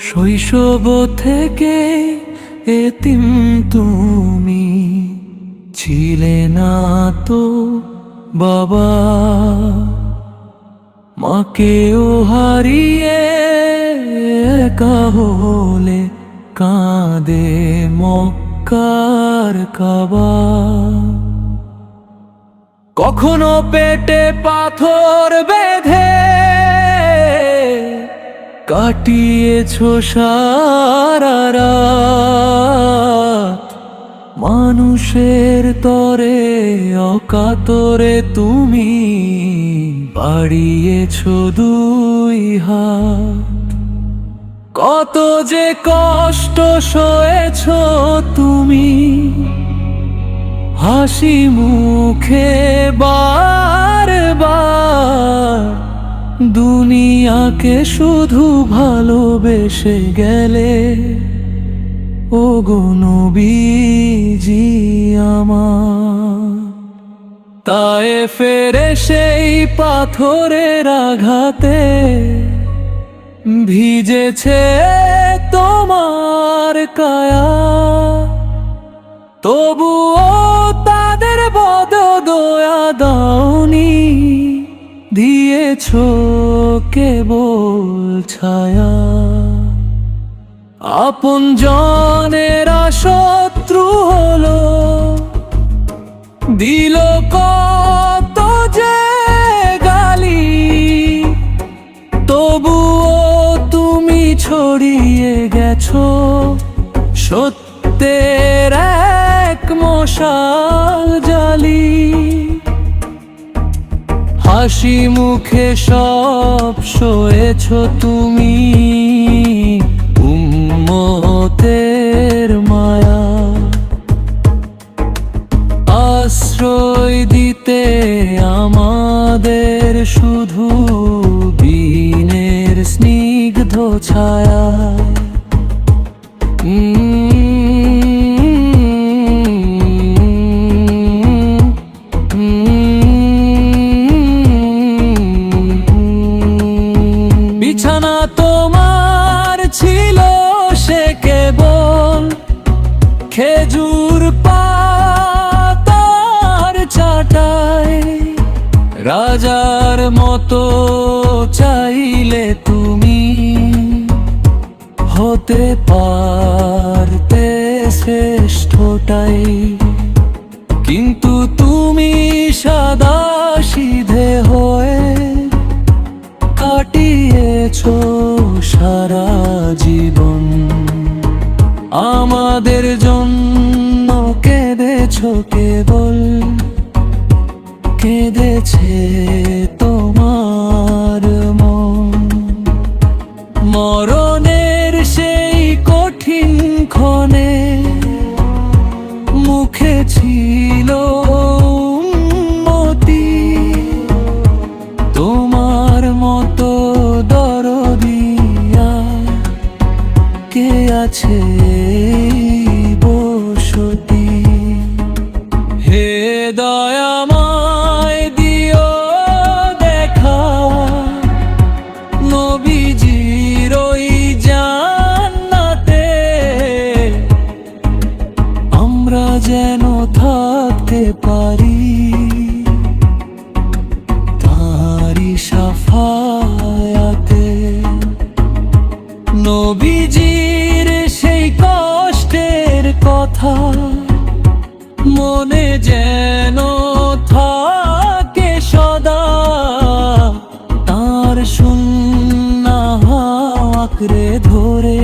শৈশব থেকে এতিম তুমি, ছিলে না তো বাবা, মাকেও হারিয়ে একা হলে কাঁদে মক্কার কাবা। কখনো পেটে পাথর বেঁধে কাটিয়েছো সারা রাত, মানুষের তরে অকাতরে তুমি বাড়িয়েছো দুই হাত। কত যে কষ্ট সয়েছো তুমি, হাসি মুখে বারবার, দুনিয়াকে শুধু ভালোবেসে গেলে ওগো নবীজি আমার। তায়েফের সেই পাথরের আঘাতে ভিজেছে তোমার কায়া, তবুও তাদের বদদয়া দাওনি, দিয়েছো কেবল ছায়া। আপন জনেরা শত্রু হলো, দিল কত যে গালি, তবুও তুমি ছড়িয়ে গেছো সত্যের এক মশাল জালি। হাসি মুখে সব সয়েছো তুমি, উম্মতের মায়া। আশ্রয় দিতে আমাদের শুধু দিনের স্নিগ্ধ ছায়া। বিছানা তোমার ছিল সে কেবল খেজুর পাতার চাটাই, রাজার মতো চাইলে তুমি হতে পারতে শ্রেষ্ঠটাই, কিন্তু তুমি সাদা সিধে হয়ে কাটিয়েছো সারা জীবন। আমাদের জন্য কেঁদেছো কেবল, কেঁদেছে তোমার মন। মরণের সেই কঠিন ক্ষণে মুখে ছিল উম্মতি, তোমার মতো দরদিয়া কে আছে বসতি। হে দয়াময় দিও দেখা, নবীজির ওই জান্নাতে আমরা যেন থাকতে পারি, তাঁরই শাফায়াতে। নবীজির সেই কষ্টের কথা মনে যেন থাকে সদা, তার সুন্নাহ আঁকড়ে ধরে